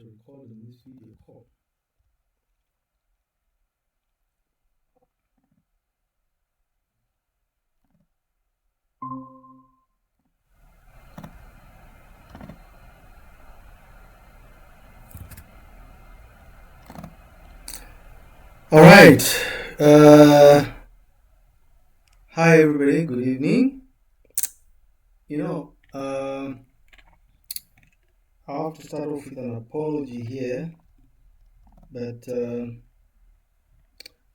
record in this video call. All right. Hi, everybody. Good evening. I have to start off with an apology here, but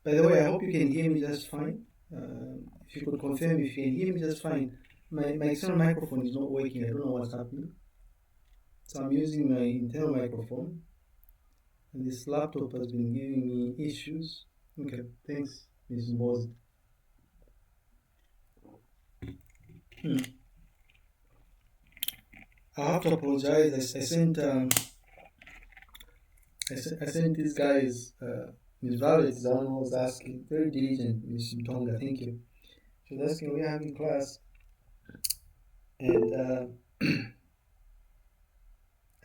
by the way, I hope you can hear me just fine. If you could confirm if you can hear me just fine. My external microphone is not working. I don't know what's happening. So I'm using my internal microphone, and this laptop has been giving me issues. Okay, thanks, Ms. Mboz. I have to apologize. I sent these guys. Ms. Violet is the one who was asking, very diligent, Ms. Mtonga, thank you. She was asking, we're having class, and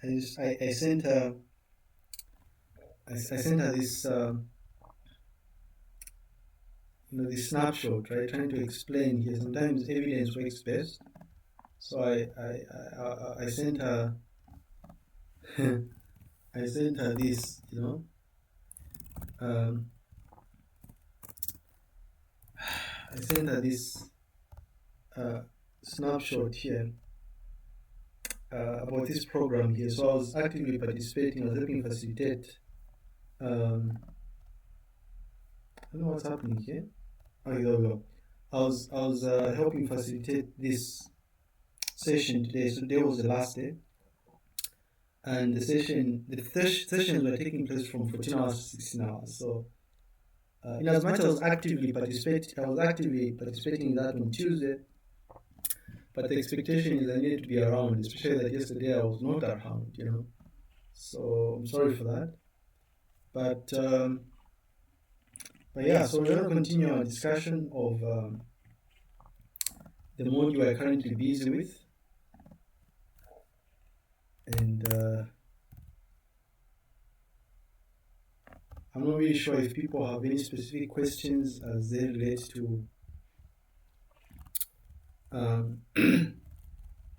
I sent her this this snapshot, right? Trying to explain here. Sometimes evidence works best. So I sent her I sent her this, I sent her this snapshot here about this program here. So I was actively participating. I was helping facilitate. I don't know what's happening here. Oh, there we go. I was helping facilitate this session today. So today was the last day, and the sessions were taking place from 14 hours to 16 hours. So in as much as I was actively participating in that on Tuesday, but the expectation is I needed to be around, especially that yesterday I was not around, So I'm sorry for that. But yeah, so we're going to continue our discussion of the module we're currently busy with. And I'm not really sure if people have any specific questions as they relate to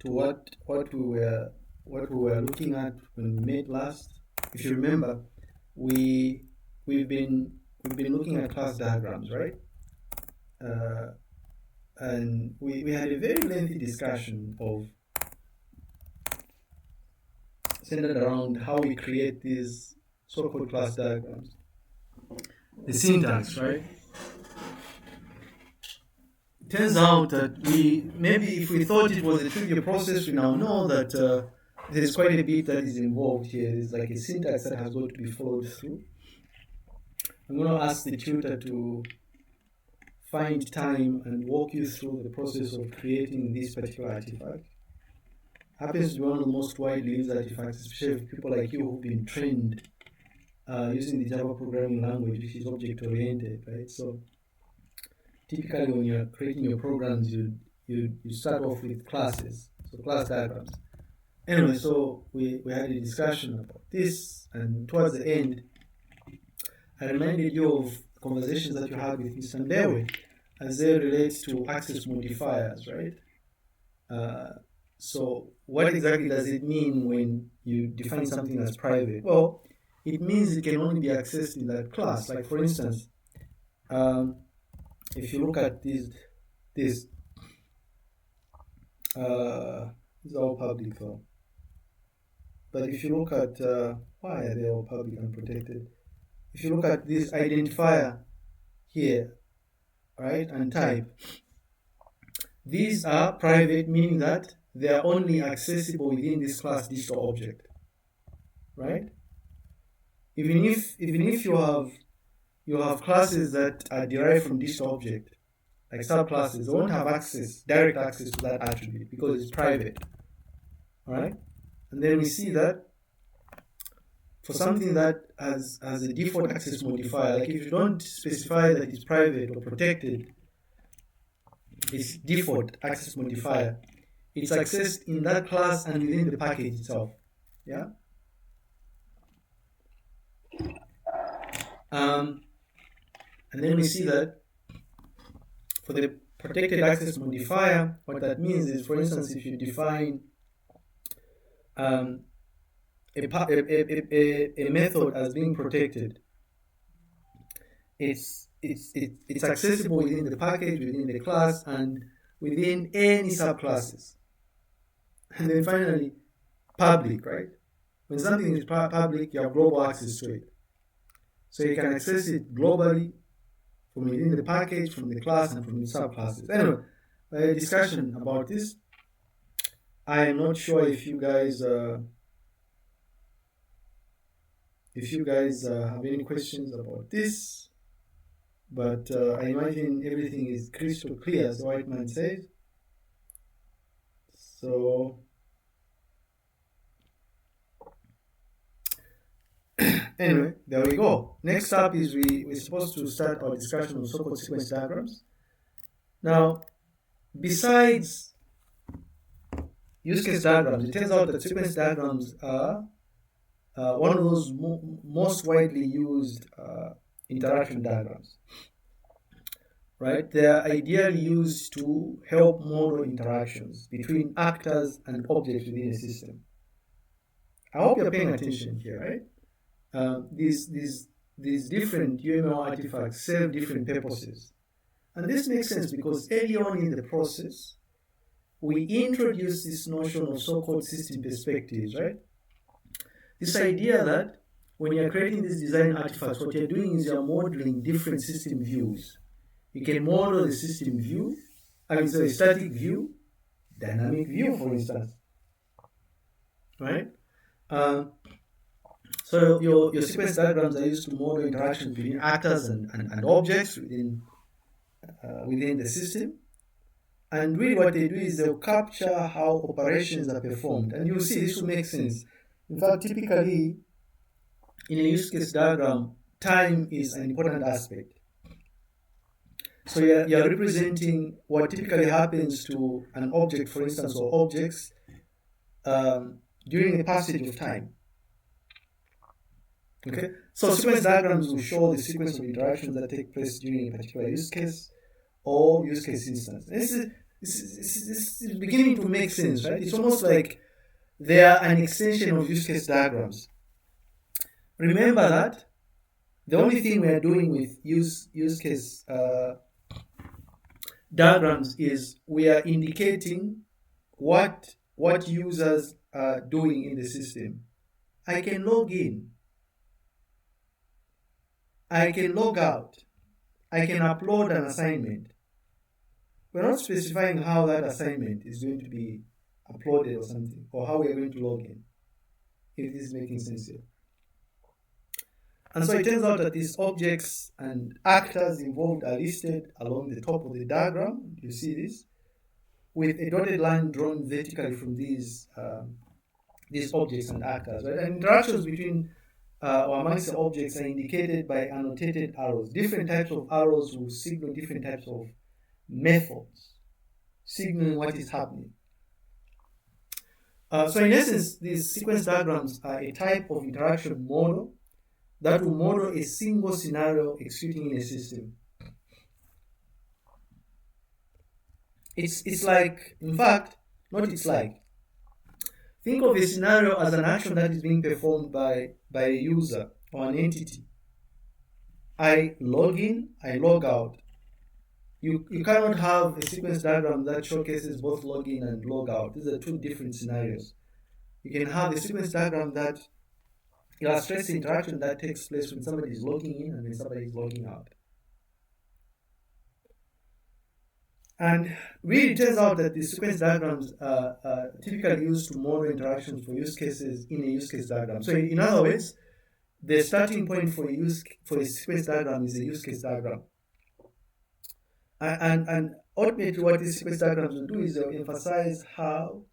what we were looking at when we met last. If you remember, we've been looking at class diagrams, right? And we had a very lengthy discussion of centered around how we create these so-called class diagrams. The syntax, right? It turns out that maybe if we thought it was a trivial process, we now know that there is quite a bit that is involved here. There's like a syntax that has got to be followed through. I'm going to ask the tutor to find time and walk you through the process of creating this particular artifact. Happens to be one of the most widely used artifacts, especially for people like you who've been trained using the Java programming language, which is object-oriented, right? So typically when you're creating your programs, you start off with classes, so class diagrams. Anyway, so we had a discussion about this, and towards the end, I reminded you of conversations that you had with Mr. Mbewe as they relate to access modifiers, right? So what exactly does it mean when you define something as private? Well, it means it can only be accessed in that class. Like for instance, if you look at this is all public though. But if you look at why are they all public and protected? If you look at this identifier here, right, and type, these are private, meaning that they are only accessible within this class digital object, right? Even if you have classes that are derived from digital object, like subclasses, they won't have direct access to that attribute because it's private, right? And then we see that for something that has a default access modifier, like if you don't specify that it's private or protected, its default access modifier, it's accessed in that class and within the package itself. Yeah. Um, and then we see that for the protected access modifier, what that means is, for instance, if you define um, a method as being protected, it's accessible within the package, within the class, and within any subclasses. And then finally, public, right? When something is public, you have global access to it. So you can access it globally from within the package, from the class, and from the subclasses. Anyway, a discussion about this. I am not sure if you guys have any questions about this, but I imagine everything is crystal clear, as the white man says. So anyway, there we go. Next up is we're supposed to start our discussion of so-called sequence diagrams. Now, besides use case diagrams, it turns out that sequence diagrams are one of those most widely used interaction diagrams. Right? They are ideally used to help model interactions between actors and objects within a system. I hope you're paying attention here, right? These different UML artifacts serve different purposes. And this makes sense because early on in the process, we introduced this notion of so-called system perspectives, right? This idea that when you're creating these design artifacts, what you're doing is you're modeling different system views. You can model the system view, so a static view, dynamic view, for instance, right? So your sequence diagrams are used to model interactions between actors and objects within the system. And really what they do is they'll capture how operations are performed. And you'll see this will make sense. In fact, typically, in a use case diagram, time is an important aspect. So you're representing what typically happens to an object, for instance, or objects during the passage of time. Okay, so sequence diagrams will show the sequence of interactions that take place during a particular use case or use case instance. This is beginning to make sense, right? It's almost like they are an extension of use case diagrams. Remember that the only thing we are doing with use case diagrams is we are indicating what users are doing in the system. I can log in. I can log out. I can upload an assignment. We're not specifying how that assignment is going to be uploaded or something, or how we're going to log in, if this is making sense here. And so it turns out that these objects and actors involved are listed along the top of the diagram. You see this, with a dotted line drawn vertically from these objects and actors. Right? And interactions between or amongst the objects are indicated by annotated arrows. Different types of arrows will signal different types of methods, signaling what is happening. So in essence, these sequence diagrams are a type of interaction model that will model a single scenario executing in a system. It's like, in fact, not it's like. Think of a scenario as an action that is being performed by a user or an entity. I log in, I log out. You cannot have a sequence diagram that showcases both login and log out. These are two different scenarios. You can have a sequence diagram that illustrates the interaction that takes place when somebody is logging in and when somebody is logging out. And really, it turns out that the sequence diagrams are typically used to model interactions for use cases in a use case diagram. So, in other words, the starting point for a sequence diagram is a use case diagram. And ultimately, what these sequence diagrams will do is they'll emphasize how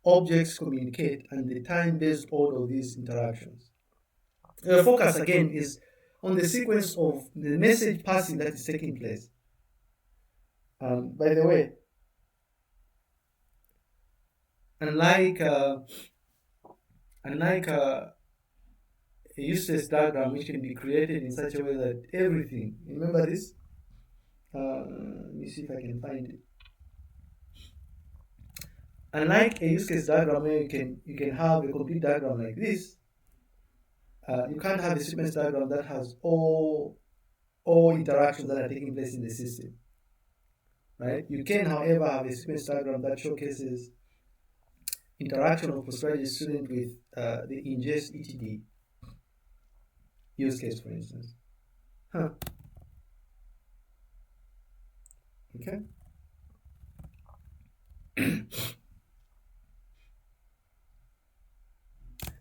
objects communicate and the time-based order of these interactions. The focus, again, is on the sequence of the message passing that is taking place. By the way, unlike a a use case diagram which can be created in such a way that everything, remember this? Let me see if I can find it. Unlike a use case diagram where you can have a complete diagram like this, you can't have a sequence diagram that has all interactions that are taking place in the system. Right? You can, however, have a sequence diagram that showcases interaction of postgraduate student with the ingest ETD use case, for instance. Okay.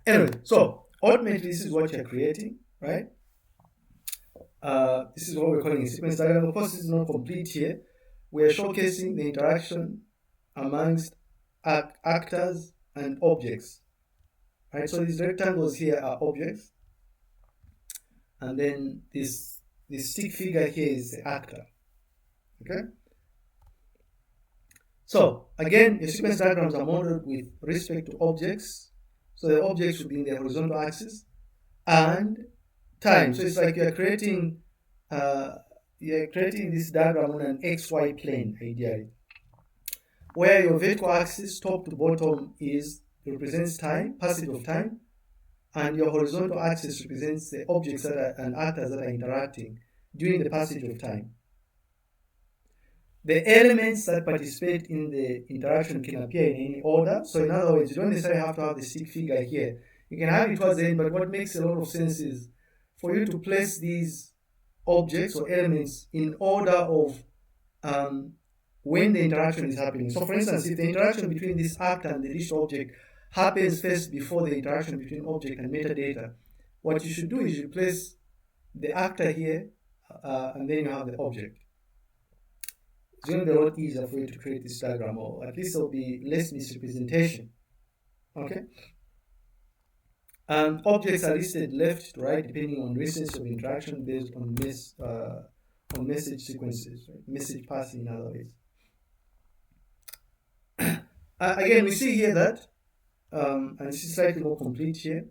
Anyway, so ultimately, this is what you're creating, right? This is what we're calling a sequence diagram. Of course, this is not complete here. We're showcasing the interaction amongst actors and objects, right? So these rectangles here are objects, and then this stick figure here is the actor. Okay. So again, your sequence diagrams are modeled with respect to objects. So the objects would be in the horizontal axis and time. So it's like you're creating this diagram on an XY plane, ideally, where your vertical axis, top to bottom, represents time, passage of time, and your horizontal axis represents the objects and actors that are interacting during the passage of time. The elements that participate in the interaction can appear in any order. So in other words, you don't necessarily have to have the stick figure here. You can have it towards the end, but what makes a lot of sense is for you to place these objects or elements in order of when the interaction is happening. So for instance, if the interaction between this actor and the digital object happens first before the interaction between object and metadata, what you should do is you place the actor here and then you have the object. It's going to be a lot easier for you to create this diagram, or at least there'll be less misrepresentation. Okay? Objects are listed left to right depending on reasons of interaction based on message sequences, right? Message passing, in other ways. Again, we see here that, and this is slightly more complete here,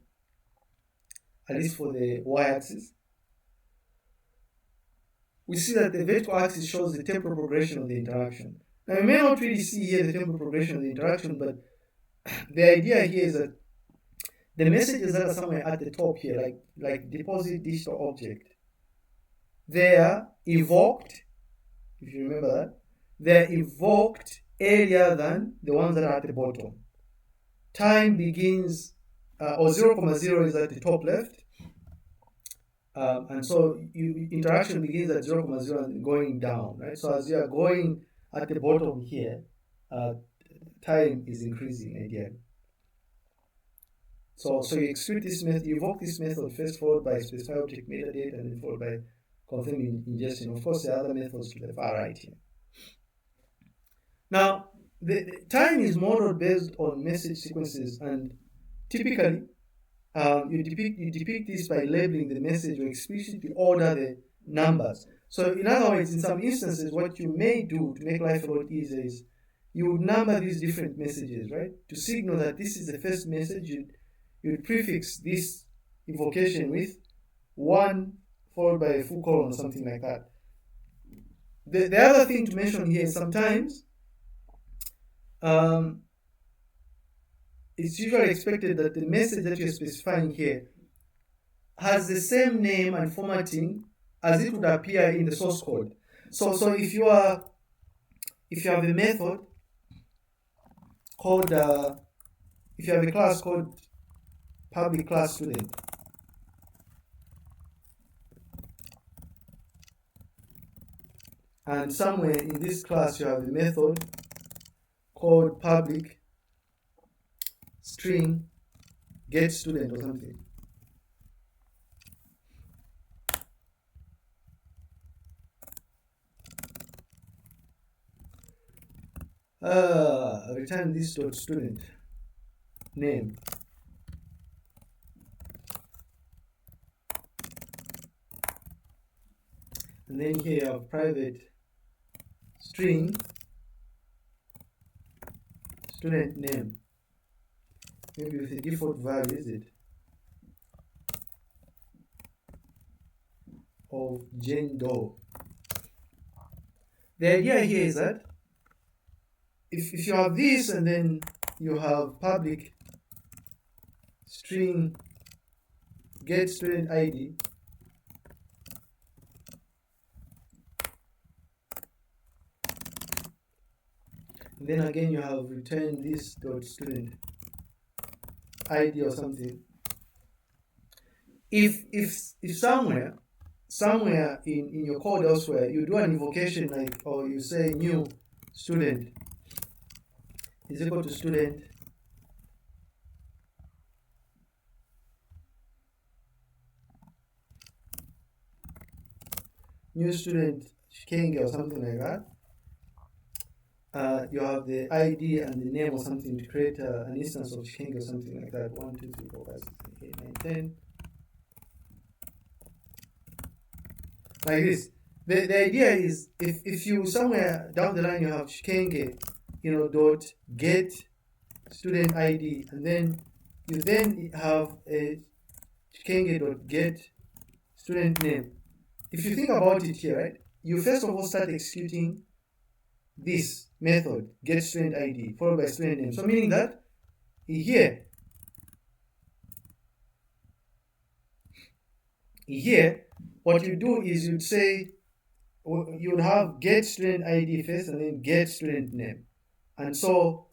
at least for the y-axis. We see that the vertical axis shows the temporal progression of the interaction. Now, you may not really see here the temporal progression of the interaction, but the idea here is that the messages that are somewhere at the top here, like deposit digital object, they are evoked, if you remember that, they're evoked earlier than the ones that are at the bottom. Time begins, or 0,0 is at the top left, and so interaction begins at 0,0 and going down, right? So as you are going at the bottom here, time is increasing again. So you execute this method, you evoke this method first, followed by specify object metadata, and then followed by confirm ingestion. Of course, there are other methods to the far right here. Now, the time is modeled based on message sequences, and typically, you depict this by labeling the message or explicitly order the numbers. So in other words, in some instances, what you may do to make life a lot easier is you would number these different messages, right? To signal that this is the first message, you would prefix this invocation with 1 followed by a full colon or something like that. The other thing to mention here is sometimes it's usually expected that the message that you're specifying here has the same name and formatting as it would appear in the source code. So if you have a method called if you have a class called public class student, and somewhere in this class you have a method called public string get student or something. Return this dot student name. And then here you have private string student name. Maybe with a default value, is it? of Jane Doe. The idea here is that if you have this and then you have public string get student ID, and then again you have return this dot student ID or something. If somewhere in your code elsewhere you do an invocation like, or you say new student is equal to student new student Kenge or something like that, you have the ID and the name or something to create an instance of Kenge or something like that. 1, 2, 3, 4, 5, 6, 7, 8, 9, 10. Like this. The idea is if you somewhere down the line you have Kenge, dot get student ID, and then you then have a Kenge dot get student name. If you think about it here, right, you first of all start executing this method get student ID followed by student name. So meaning that here what you do is you'd say you'd have get student ID first and then get student name. And so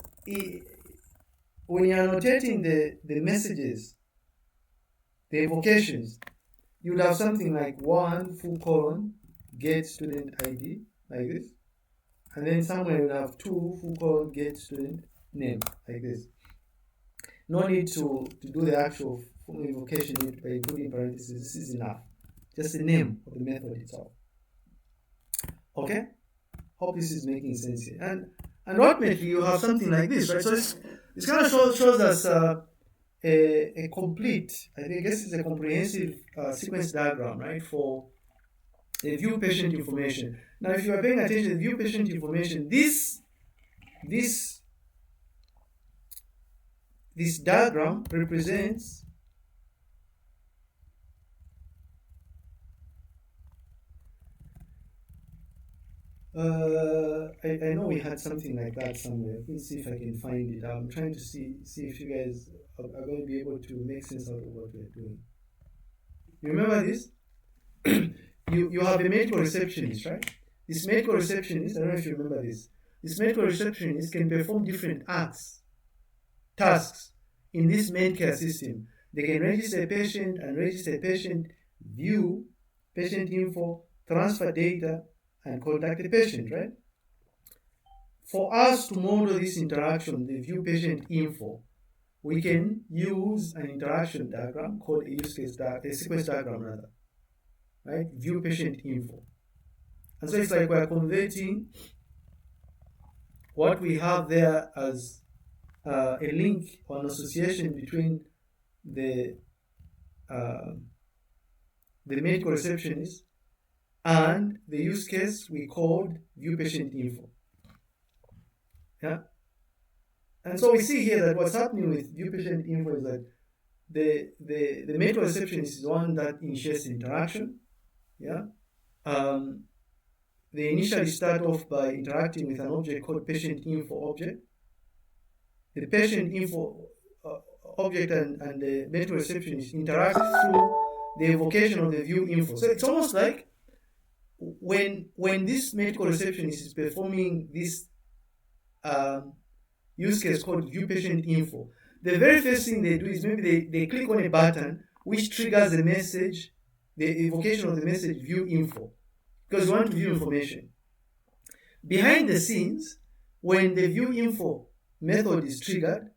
when you're annotating the messages, the invocations, you'd have something like 1 full colon get student ID like this, and then somewhere you'd have 2 full colon get student name like this. No need to do the actual invocation by putting parentheses. This is enough. Just the name of the method itself. Okay? Hope this is making sense here. And ultimately you have something like this, right? So this kind of shows us a complete, I guess it's a comprehensive sequence diagram, right, for the view patient information. Now, if you are paying attention to the view patient information, this diagram represents I know we had something like that somewhere. Let's see if I can find it. I'm trying to see if you guys are going to be able to make sense out of what we're doing. You remember this? you have a medical receptionist, right? This medical receptionist, I don't know if you remember this. This medical receptionist can perform different tasks in this main care system. They can register a patient and register a patient, view patient info, transfer data, and contact the patient, right? For us to model this interaction, the view patient info, we can use an interaction diagram called a sequence diagram rather, right? View patient info. And so it's like we're converting what we have there as a link or an association between the medical receptionist and the use case we called view patient info. Yeah. And so we see here that what's happening with view patient info is that the medical receptionist is the one that initiates interaction. Yeah. They initially start off by interacting with an object called patient info object. The patient info object and the medical receptionist interact through the evocation of the view info. So it's almost like when this medical receptionist is performing this use case called view patient info, the very first thing they do is maybe they click on a button which triggers the message, the evocation of the message view info, because you want to view information. Behind the scenes, when the view info method is triggered,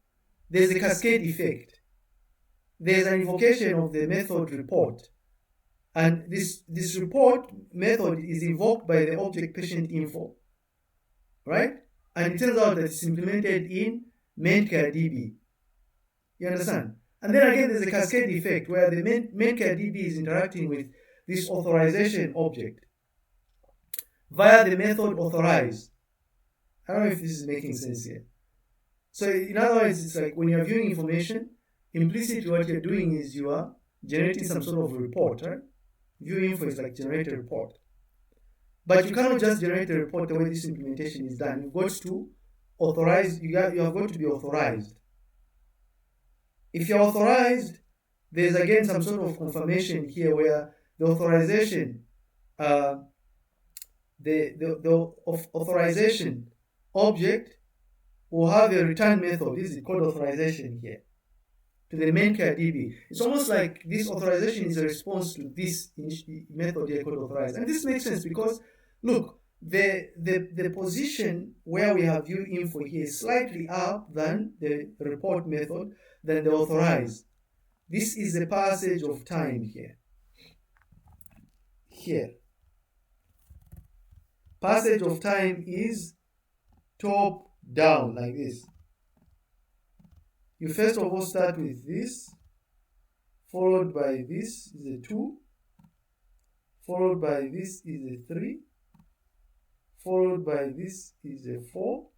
there's a cascade effect. There's an invocation of the method report. And this report method is invoked by the object patient info, right? And it turns out that it's implemented in mainCare DB. You understand? And then again, there's a cascade effect where the mainCare DB is interacting with this authorization object via the method authorize. I don't know if this is making sense here. So in other words, it's like when you're viewing information, implicitly what you're doing is you are generating some sort of report, right? view info is like generate a report. But you cannot just generate a report the way this implementation is done. You've got to authorize, you have got to be authorized. If you're authorized, there's again some sort of confirmation here where the authorization, the authorization object will have a return method. This is called authorization here to the main care DB. It's almost like this authorization is a response to this method here called authorize. And this makes sense because look, the position where we have view info here is slightly up than the report method, than the authorize. This is the passage of time here. Here. Passage of time is top down like this. You first of all start with this, followed by this is a 2, followed by this is a 3, followed by this is a 4,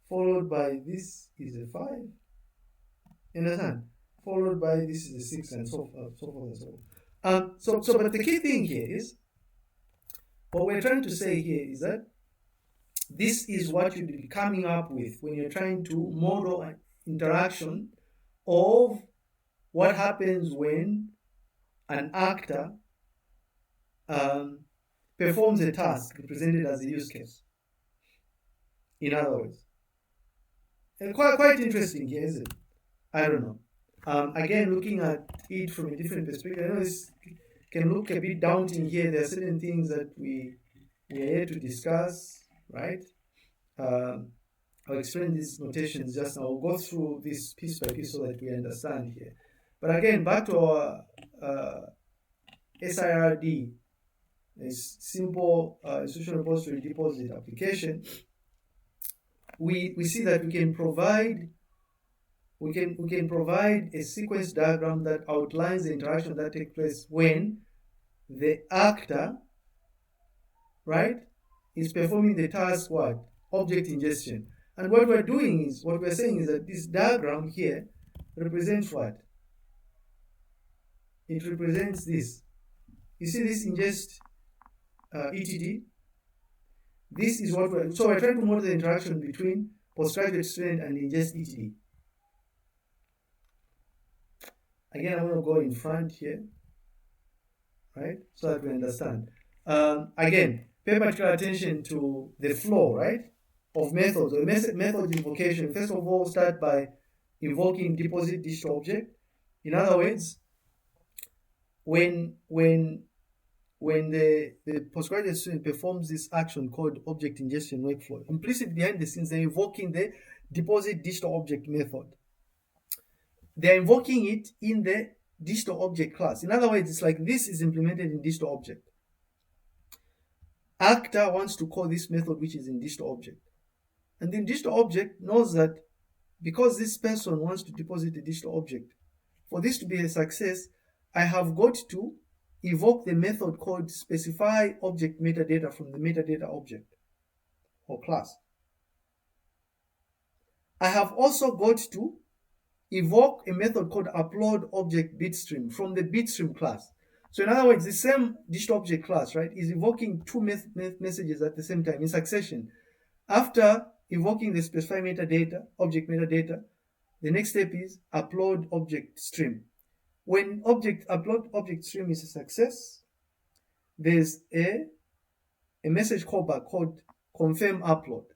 followed by this is a 5, you understand? Followed by this is a 6, and so forth and so on. But the key thing here is, what we're trying to say here is that this is what you'll be coming up with when you're trying to model an interaction of what happens when an actor performs a task represented as a use case. In other words, and quite interesting here, isn't it? I don't know. Again, looking at it from a different perspective, I know this can look a bit daunting here. There are certain things that we are here to discuss, right? I'll explain these notations just now. I'll go through this piece by piece so that we understand here. But again, back to our SIRD, a simple institutional repository deposit application. We see that we can provide a sequence diagram that outlines the interaction that takes place when the actor, right, is performing the task what? Object ingestion. And what we're saying is that this diagram here represents what? It represents this. You see this ingest ETD? This is what we're trying to model the interaction between postgraduate student and ingest ETD. Again, I'm going to go in front here, right, so that we understand. Again, pay particular attention to the flow, right, of methods. The method invocation, first of all, start by invoking deposit digital object. In other words, when the postgraduate student performs this action called object ingestion workflow, implicit behind the scenes, they're invoking the deposit digital object method. They're invoking it in the digital object class. In other words, it's like this is implemented in digital object. Actor wants to call this method which is in digital object. And then digital object knows that because this person wants to deposit a digital object, for this to be a success, I have got to evoke the method called specify object metadata from the metadata object or class. I have also got to evoke a method called upload object bitstream from the bitstream class. So in other words, the same digital object class, right, is evoking two messages at the same time in succession. After evoking the specify metadata, object metadata, the next step is upload object stream. When upload object stream is a success, there's a message callback called confirm upload.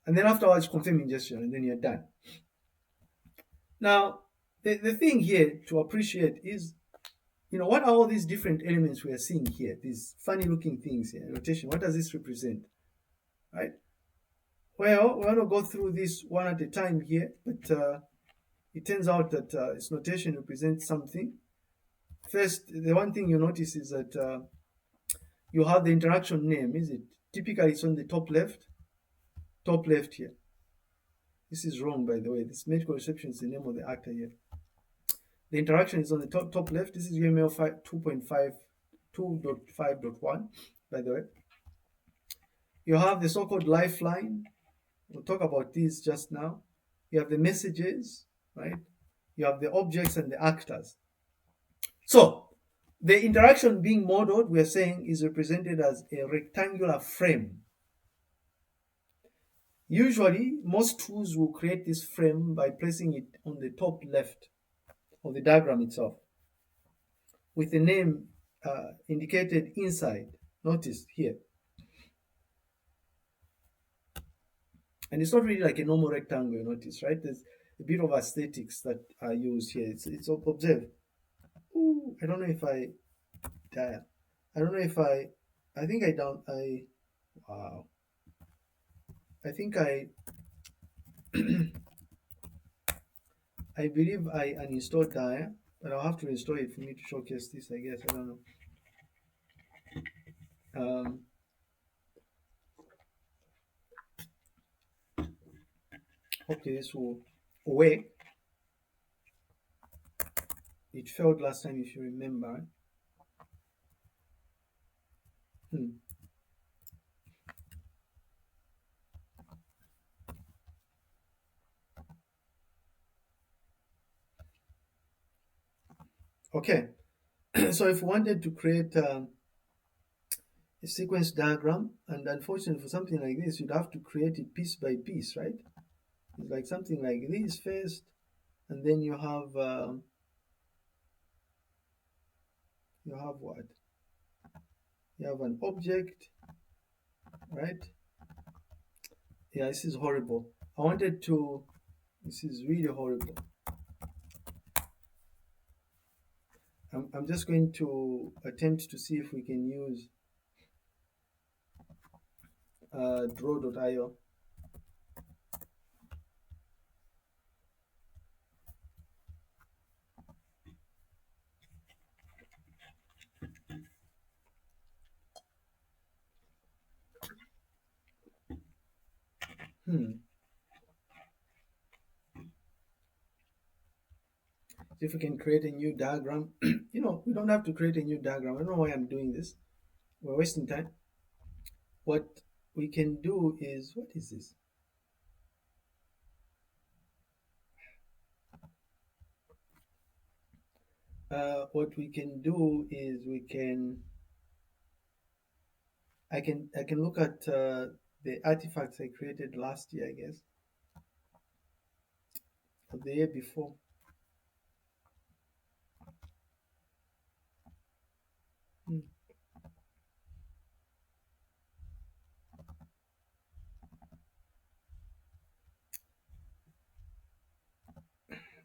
And then afterwards, confirm ingestion, and then you're done. Now, the thing here to appreciate is, what are all these different elements we are seeing here? These funny looking things here, notation. What does this represent? Right? Well, we want to go through this one at a time here, but it turns out that its notation represents something. First, the one thing you notice is that you have the interaction name, is it? Typically, it's on the top left here. This is wrong, by the way. This medical reception is the name of the actor here. The interaction is on the top left. This is UML 2.5.1, by the way. You have the so-called lifeline. We'll talk about these just now. You have the messages, right? You have the objects and the actors. So the interaction being modeled, we are saying, is represented as a rectangular frame. Usually, most tools will create this frame by placing it on the top left of the diagram itself, with the name indicated inside. Notice here. And it's not really like a normal rectangle, notice, right? There's a bit of aesthetics that are used here. It's observe. Ooh, I don't know if I I don't know if I think I don't I wow. I think I believe I uninstalled Dia, but I'll have to install it for me to showcase this, I guess. I don't know. Um, hopefully this will work. It failed last time, if you remember. Hmm. Okay, so if we wanted to create a sequence diagram, and unfortunately for something like this, you'd have to create it piece by piece, right? It's like something like this first, and then you have what? You have an object, right? Yeah, this is horrible. I wanted to. This is really horrible. I'm just going to attempt to see if we can use draw.io. See if we can create a new diagram. We don't have to create a new diagram. I don't know why I'm doing this. We're wasting time. What we can do is, what is this? What we can do is I can look at the artifacts I created last year, I guess, or the year before.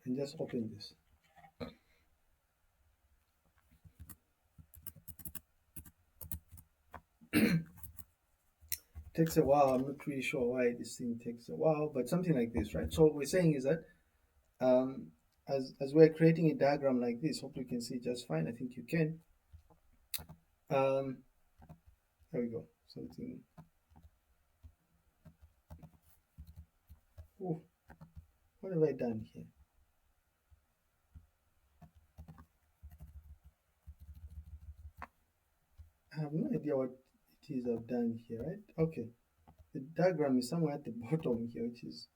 And just open this. Takes a while. I'm not really sure why this thing takes a while, but something like this, right? So what we're saying is that as we're creating a diagram like this, hope you can see just fine. I think you can. There we go. Something. Ooh, what have I done here? I have no idea what it is I've done here, right? Okay. The diagram is somewhere at the bottom here, which is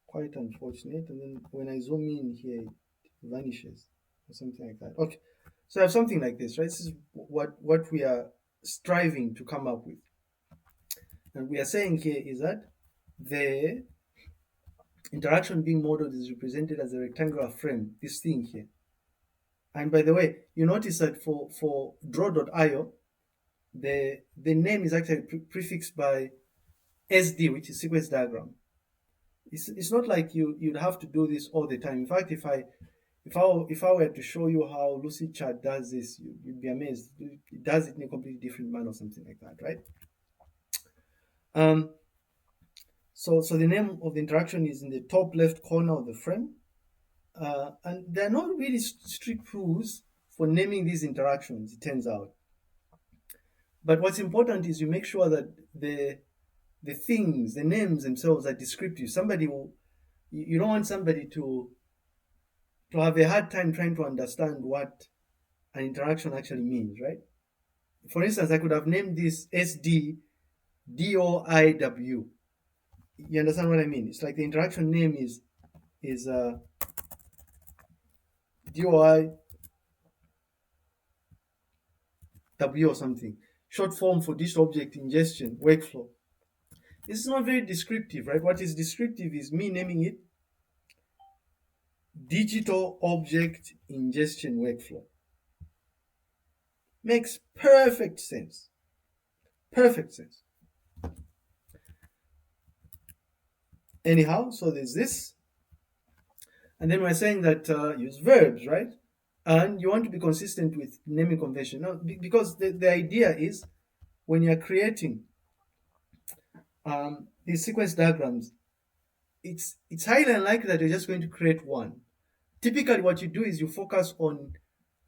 quite unfortunate. And then when I zoom in here, it vanishes or something like that. Okay. So I have something like this, right? This is what we are striving to come up with. And we are saying here is that the interaction being modeled is represented as a rectangular frame, this thing here. And by the way, you notice that for draw.io, the name is actually prefixed by SD, which is sequence diagram. It's not like you'd have to do this all the time. In fact, if I were to show you how Lucidchart does this, you'd be amazed. It does it in a completely different manner or something like that, right? So the name of the interaction is in the top left corner of the frame. And there are not really strict rules for naming these interactions, it turns out. But what's important is you make sure that the things, the names themselves are descriptive. You don't want somebody to have a hard time trying to understand what an interaction actually means, right? For instance, I could have named this SD DOIW. You understand what I mean? It's like the interaction name is DOI W or something. Short form for digital object ingestion workflow. This is not very descriptive, right? What is descriptive is me naming it digital object ingestion workflow. Makes perfect sense. Perfect sense. Anyhow, so there's this. And then we're saying that use verbs, right? And you want to be consistent with naming convention. Now, because the idea is when you're creating these sequence diagrams, it's highly unlikely that you're just going to create one. Typically, what you do is you focus on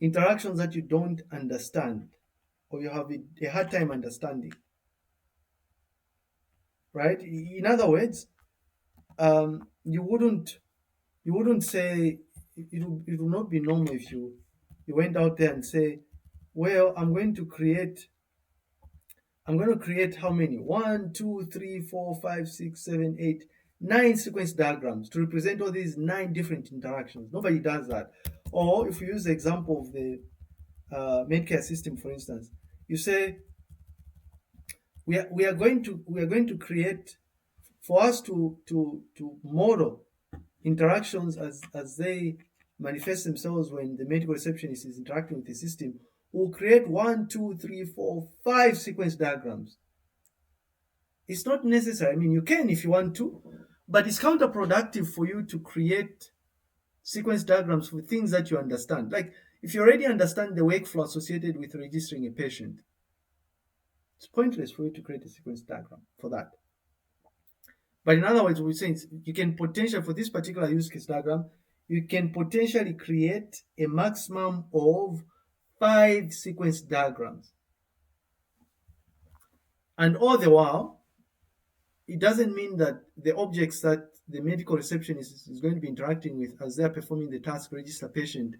interactions that you don't understand or you have a hard time understanding, right? In other words, you wouldn't say it will not be normal if you went out there and say, well, I'm going to create how many? 1, 2, 3, 4, 5, 6, 7, 8, 9 sequence diagrams to represent all these 9 different interactions. Nobody does that. Or if you use the example of the Medicare system, for instance, you say we are going to create, for us to model interactions as they manifest themselves when the medical receptionist is interacting with the system. We'll create 1, 2, 3, 4, 5 sequence diagrams. It's not necessary. I mean, you can if you want to, but it's counterproductive for you to create sequence diagrams for things that you understand. Like if you already understand the workflow associated with registering a patient, it's pointless for you to create a sequence diagram for that. But in other words, what we're saying is you can potentially, for this particular use case diagram, you can potentially create a maximum of 5 sequence diagrams. And all the while, it doesn't mean that the objects that the medical receptionist is going to be interacting with as they're performing the task register patient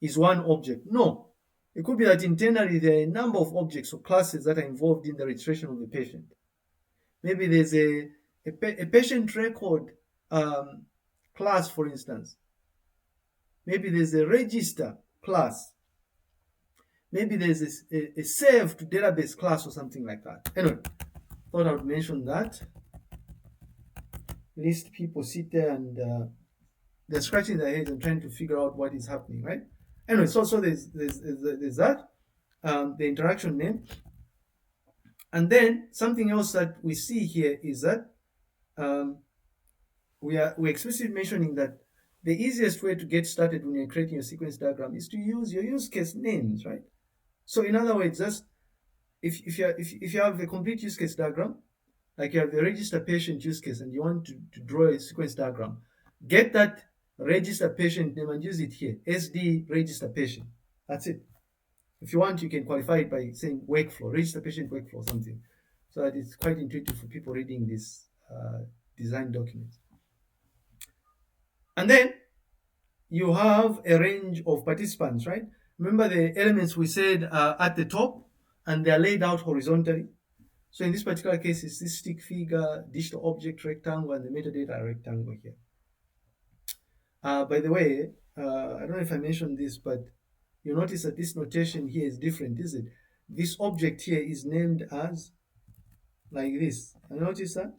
is one object. No. It could be that internally there are a number of objects or classes that are involved in the registration of the patient. Maybe there's a patient record class, for instance. Maybe there's a register class. Maybe there's a save to database class or something like that. Anyway, thought I would mention that. At least people sit there and they're scratching their heads and trying to figure out what is happening, right? Anyway, so there's that, the interaction name. And then something else that we see here is that we're explicitly mentioning that the easiest way to get started when you're creating a sequence diagram is to use your use case names, right? So in other words, just if you have a complete use case diagram, like you have the register patient use case and you want to draw a sequence diagram, get that register patient name and use it here, SD register patient. That's it. If you want, you can qualify it by saying workflow, register patient workflow or something, so that it's quite intuitive for people reading this design document. And then you have a range of participants, right? Remember the elements we said are at the top and they're laid out horizontally. So in this particular case, it's this stick figure, digital object rectangle, and the metadata rectangle here. By the way, I don't know if I mentioned this, but you notice that this notation here is different, is it? This object here is named as like this. I notice that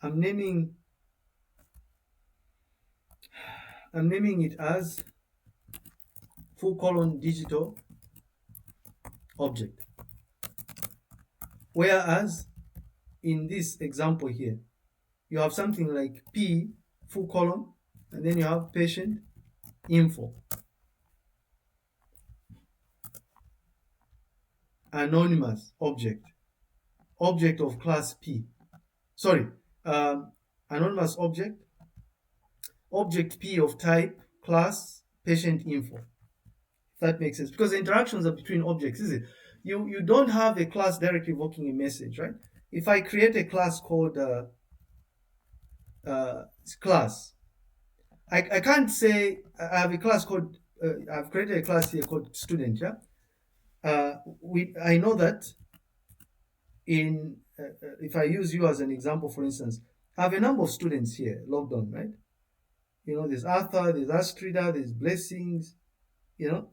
I'm naming it as full colon digital object. Whereas in this example here, you have something like P full colon, and then you have patient info. Anonymous object of class P. Sorry, anonymous object P of type class patient info. If that makes sense, because the interactions are between objects, is it? You don't have a class directly invoking a message, right? If I create a class called class, I can't say I have a class called I've created a class here called student, yeah. I know that in if I use you as an example, for instance, I have a number of students here logged on, right? You know, there's Arthur, there's Astrida, there's Blessings, you know,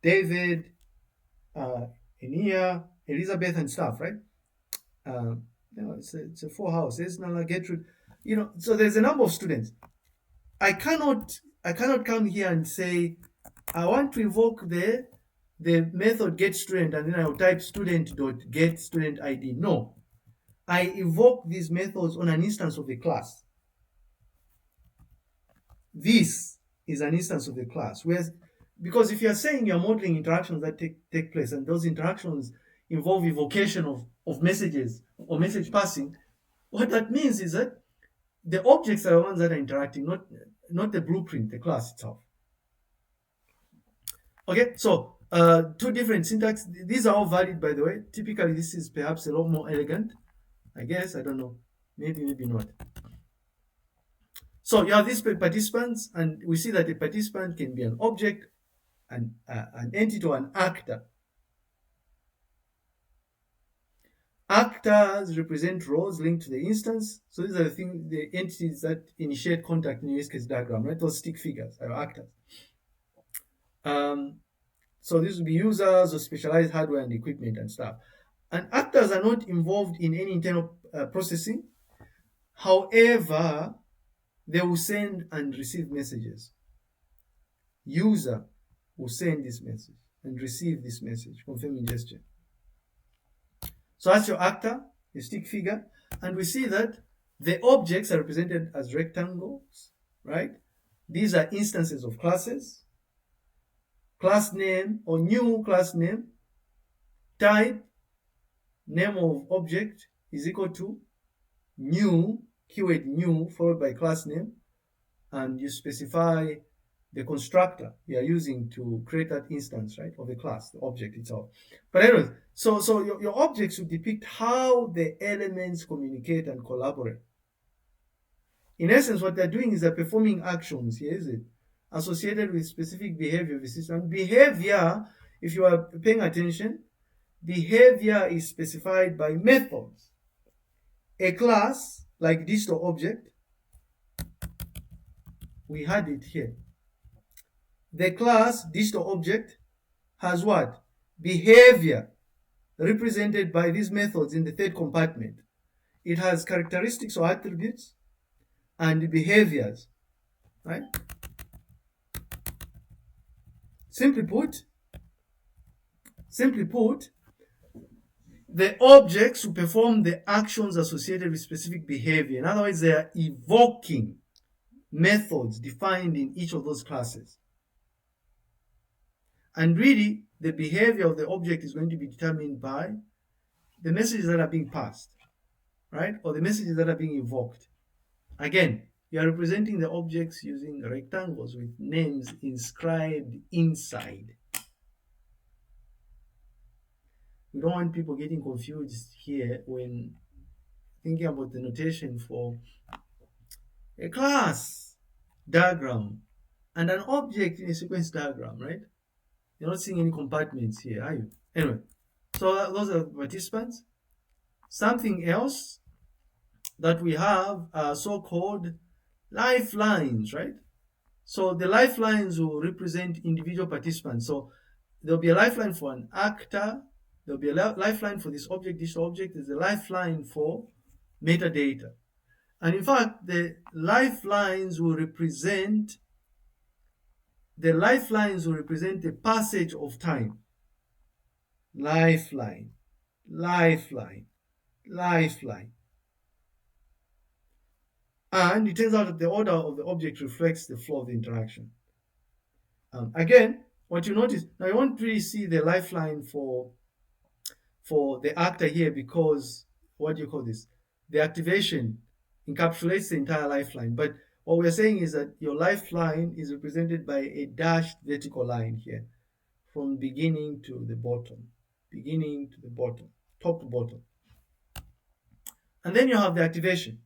David, Enia, Elizabeth, and stuff, right? It's a full house. There's Nala, Gertrude. So there's a number of students. I cannot come here and say I want to invoke the method get student and then I'll type student dot get student ID. No, I invoke these methods on an instance of the class. This is an instance of the class. Because if you're saying you're modeling interactions that take place and those interactions involve evocation of messages or message passing, what that means is that the objects are the ones that are interacting, not the blueprint, the class itself. Okay, so two different syntax. These are all valid, by the way. Typically, this is perhaps a lot more elegant. I guess, I don't know. Maybe not. So you have these participants, and we see that a participant can be an object, an entity, or an actor. Actors represent roles linked to the instance. So these are the entities that initiate contact in the use case diagram, right? Those stick figures are actors. So these will be users or specialized hardware and equipment and stuff. And actors are not involved in any internal processing. However, they will send and receive messages. User will send this message and receive this message, confirming gesture. So that's your actor, your stick figure. And we see that the objects are represented as rectangles, right? These are instances of classes. Class name or new class name, type, name of object is equal to new, keyword new, followed by class name, and you specify the constructor you are using to create that instance, right, of the class, the object itself. But anyways, so your objects will depict how the elements communicate and collaborate. In essence, what they're doing is they're performing actions, here is it, associated with specific behavior of the system. Behavior, if you are paying attention, behavior is specified by methods. A class, like digital object, we had it here. The class digital object has what? Behavior, represented by these methods in the third compartment. It has characteristics or attributes and behaviors, right? Simply put, the objects will perform the actions associated with specific behavior. In other words, they are evoking methods defined in each of those classes. And really, the behavior of the object is going to be determined by the messages that are being passed, right? Or the messages that are being evoked. Again, you are representing the objects using rectangles with names inscribed inside. We don't want people getting confused here when thinking about the notation for a class diagram and an object in a sequence diagram, right? You're not seeing any compartments here, are you? Anyway, so those are the participants. Something else that we have are so-called lifelines, right? So the lifelines will represent individual participants. So there'll be a lifeline for an actor, there'll be a lifeline for this object, digital object, there's a lifeline for metadata. And in fact, the lifelines will represent the passage of time. Lifeline, lifeline, lifeline. And it turns out that the order of the object reflects the flow of the interaction. Again, what you notice, now you won't really see the lifeline for the actor here because, what do you call this? The activation encapsulates the entire lifeline. But what we're saying is that your lifeline is represented by a dashed vertical line here from beginning to the bottom, top to bottom. And then you have the activation,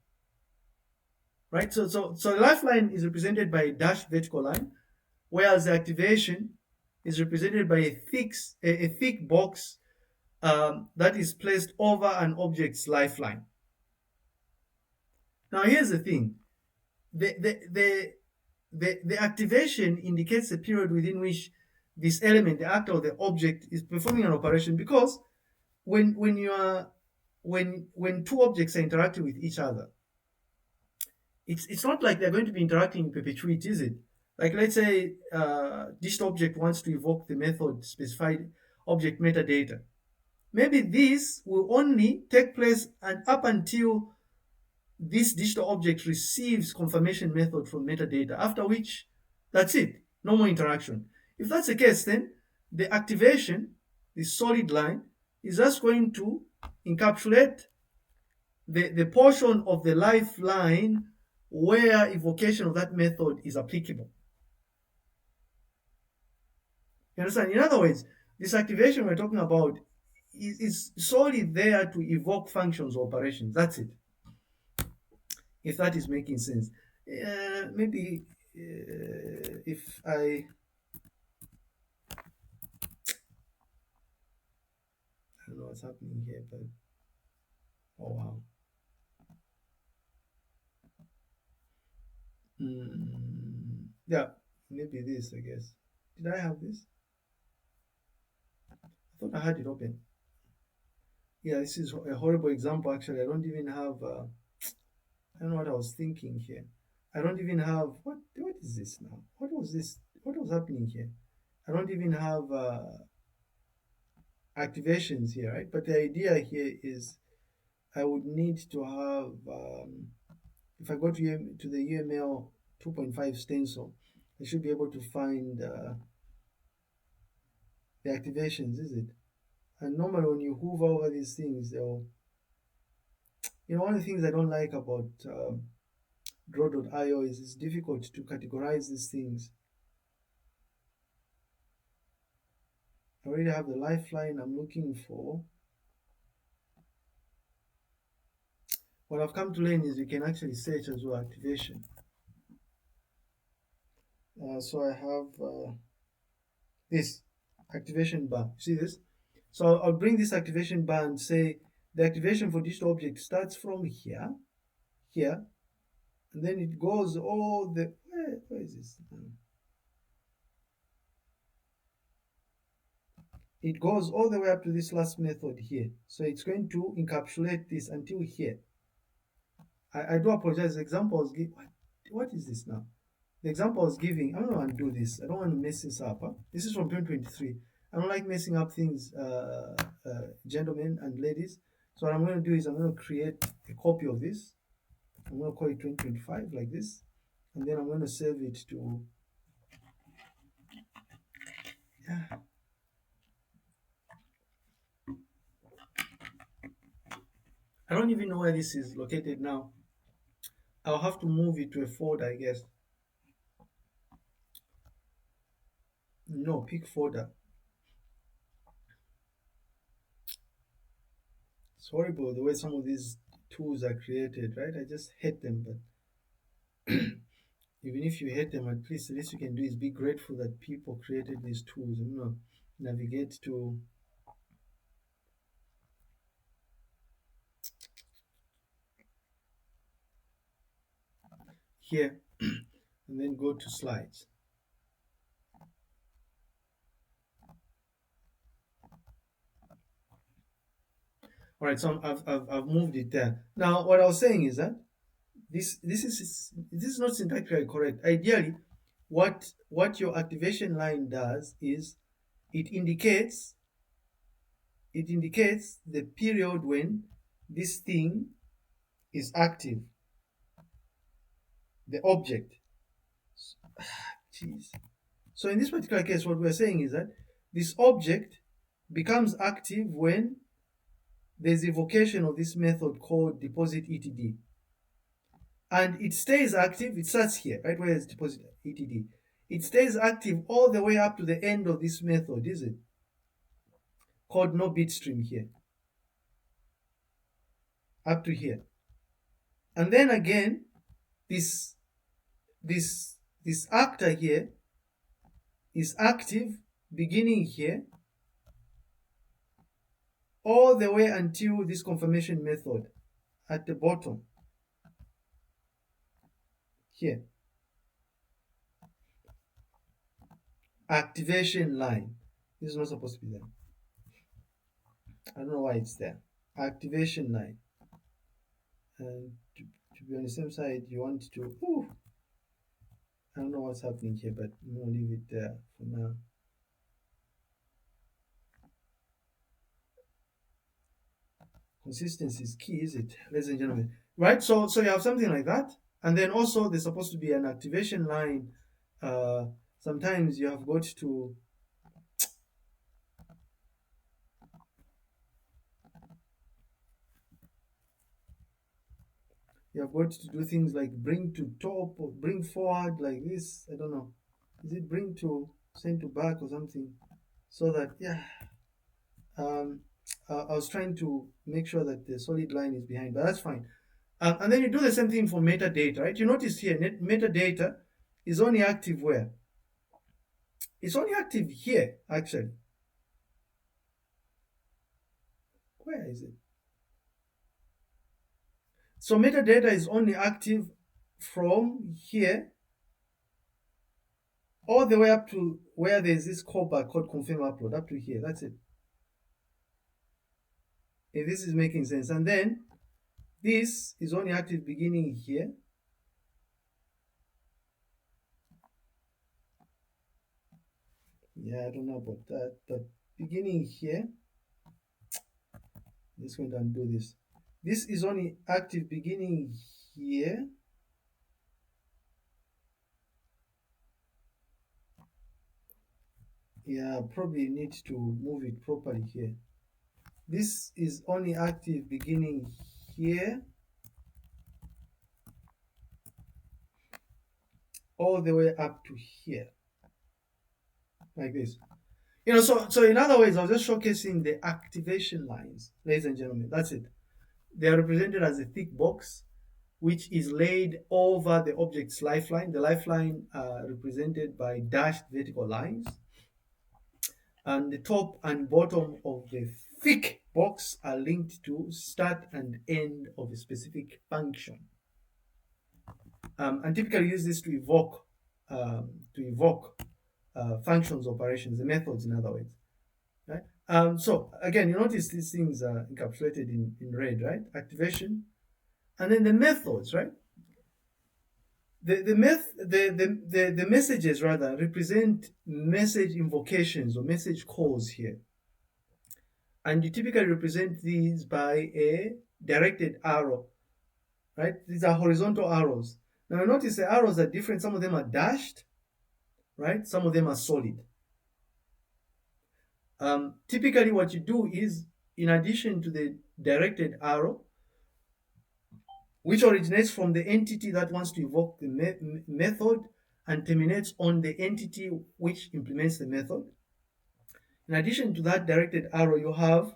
right? So the lifeline is represented by a dashed vertical line, whereas the activation is represented by a thick box that is placed over an object's lifeline. Now here's the thing. The activation indicates the period within which this element, the actor or the object, is performing an operation, because when you are when two objects are interacting with each other, it's not like they're going to be interacting in perpetuity, is it? Like, let's say this object wants to evoke the method specified object metadata. Maybe this will only take place and up until this digital object receives confirmation method from metadata, after which that's it, no more interaction. If that's the case, then the activation, the solid line, is just going to encapsulate the portion of the lifeline where evocation of that method is applicable. You understand? In other words, this activation we're talking about is solely there to evoke functions or operations. That's it. If that is making sense. Maybe if I don't know what's happening here, but oh wow. Yeah, maybe this, I guess. Did I have this? I thought I had it open. Yeah, this is a horrible example. Actually, I don't even have. I don't know what I was thinking here. I don't even have. What is this now? What was this? What was happening here? I don't even have activations here, right? But the idea here is I would need to have. If I go to the UML 2.5 stencil, I should be able to find the activations, is it? And normally when you hover over these things, they'll, one of the things I don't like about draw.io is it's difficult to categorize these things. I already have the lifeline I'm looking for. What I've come to learn is you can actually search as well activation. So I have this activation bar. See this? So I'll bring this activation bar and say the activation for digital object starts from here, and then it goes all the where is this? It goes all the way up to this last method here. So it's going to encapsulate this until here. I do apologize. The example was what is this now? The example I was giving, I don't want to do this. I don't want to mess this up. Huh? This is from 2023. I don't like messing up things, gentlemen and ladies. So what I'm going to do is I'm going to create a copy of this. I'm going to call it 2025 like this. And then I'm going to save it to, yeah. I don't even know where this is located now. I'll have to move it to a folder, I guess. No, pick folder. It's horrible the way some of these tools are created, right? I just hate them, but even if you hate them, at least the least you can do is be grateful that people created these tools. I'm gonna navigate to here and then go to slides. All right, so I've moved it there. Now, what I was saying is that this is not syntactically correct. Ideally, what your activation line does is it indicates the period when this thing is active, the object. Jeez. So in this particular case, what we're saying is that this object becomes active when there's evocation of this method called deposit etd. And it stays active, it starts here, right where it's deposit etd. It stays active all the way up to the end of this method, is it? Called no bitstream here. Up to here. And then again, this actor here is active beginning here all the way until this confirmation method at the bottom here. activation line. This is not supposed to be there. I don't know why it's there. Activation line. And to be on the same side, you want to. Ooh, I don't know what's happening here, but I'm gonna leave it there for now. Consistency is key, is it, ladies and gentlemen? Right. So you have something like that, and then also there's supposed to be an activation line. Sometimes you have got to. You have got to do things like bring to top or bring forward like this. I don't know. Is it bring to send to back or something? So that I was trying to make sure that the solid line is behind, but that's fine. And then you do the same thing for metadata, right? You notice here metadata is only active where? It's only active here, actually. Where is it? So metadata is only active from here all the way up to where there's this callback called confirm upload, up to here. That's it. If this is making sense. And then this is only active beginning here. Yeah, I don't know about that, but beginning here. Let's go and do this. This is only active beginning here. Yeah, probably need to move it properly here. This is only active beginning here all the way up to here, like this. So in other words, I was just showcasing the activation lines, ladies and gentlemen. That's it. They are represented as a thick box which is laid over the object's lifeline. The lifeline represented by dashed vertical lines. And the top and bottom of the thick box are linked to start and end of a specific function. And typically use this to evoke functions, operations, the methods, in other words. Right? So again, you notice these things are encapsulated in red, right? Activation, and then the methods, right? The messages rather represent message invocations or message calls here, and you typically represent these by a directed arrow, right? These are horizontal arrows. Now notice the arrows are different. Some of them are dashed, right? Some of them are solid. Typically what you do is, in addition to the directed arrow, which originates from the entity that wants to evoke the method and terminates on the entity which implements the method. In addition to that directed arrow, you have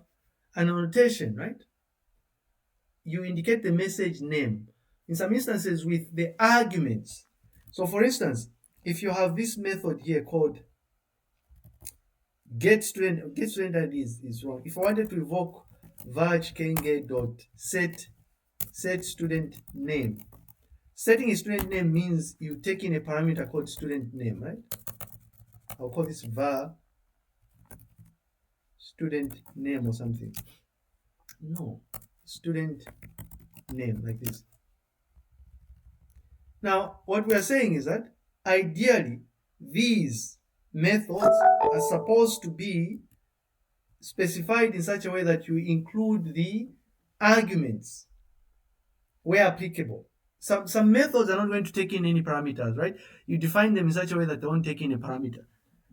an annotation, right? You indicate the message name. In some instances with the arguments. So for instance, if you have this method here called get student ID is wrong. If I wanted to evoke set student name. Setting a student name means you take in a parameter called student name, right? I'll call this var student name or something. No, student name, like this. Now, what we are saying is that ideally, these methods are supposed to be specified in such a way that you include the arguments where applicable. Some methods are not going to take in any parameters, right? You define them in such a way that they won't take in a parameter.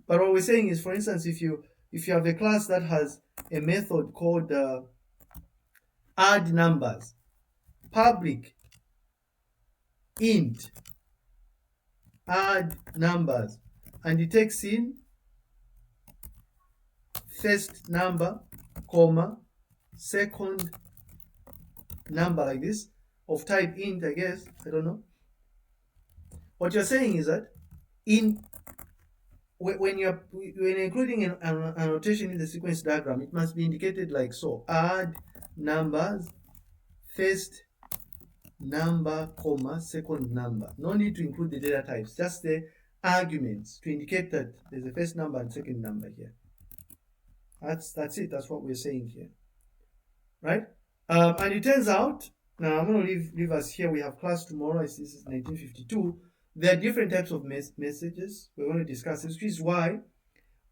But what we're saying is, for instance, if you have a class that has a method called add numbers, public int add numbers, and it takes in first number, comma, second number, like this, of type int, I guess, I don't know. What you're saying is that when you're including an annotation in the sequence diagram, it must be indicated like so: add numbers, first number, comma, second number. No need to include the data types, just the arguments to indicate that there's a first number and second number here. That's it. That's what we're saying here, right? And it turns out, now I'm going to leave us here. We have class tomorrow. This is 1952. There are different types of messages. We're going to discuss this, which is why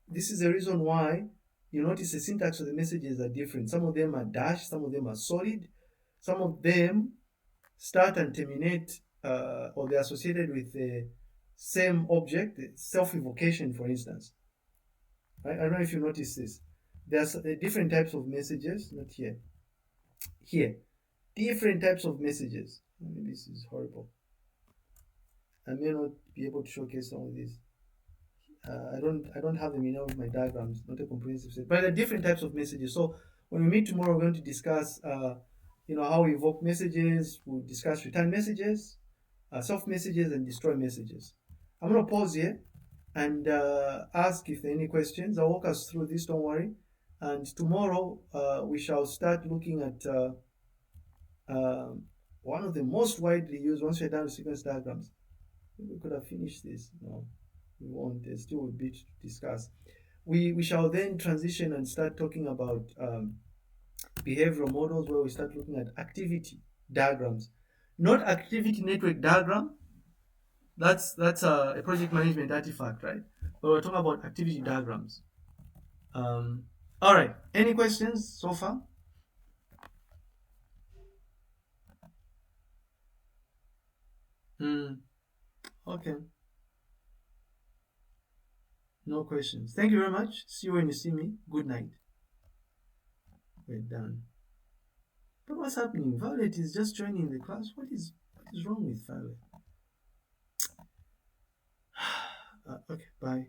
this is the reason why you notice the syntax of the messages are different. Some of them are dash, some of them are solid, some of them start and terminate, or they're associated with the same object, self-evocation, for instance. Right? I don't know if you notice this. There's different types of messages, not here. Here, different types of messages. Maybe this is horrible. I may not be able to showcase some of these. I don't have them in all of my diagrams, not a comprehensive set, but there are different types of messages. So when we meet tomorrow, we're going to discuss, how we evoke messages. We'll discuss return messages, self messages, and destroy messages. I'm going to pause here and ask if there are any questions. I'll walk us through this, don't worry. And tomorrow we shall start looking at one of the most widely used, once we're done with sequence diagrams. We could have finished this. No, we won't. There's still a bit to discuss. We shall then transition and start talking about behavioral models, where we start looking at activity diagrams. Not activity network diagram. That's a project management artifact, right? But we're talking about activity diagrams. All right. Any questions so far? Okay. No questions. Thank you very much. See you when you see me. Good night. We're done. But what's happening? Violet is just joining the class. What is wrong with Violet? Okay, bye.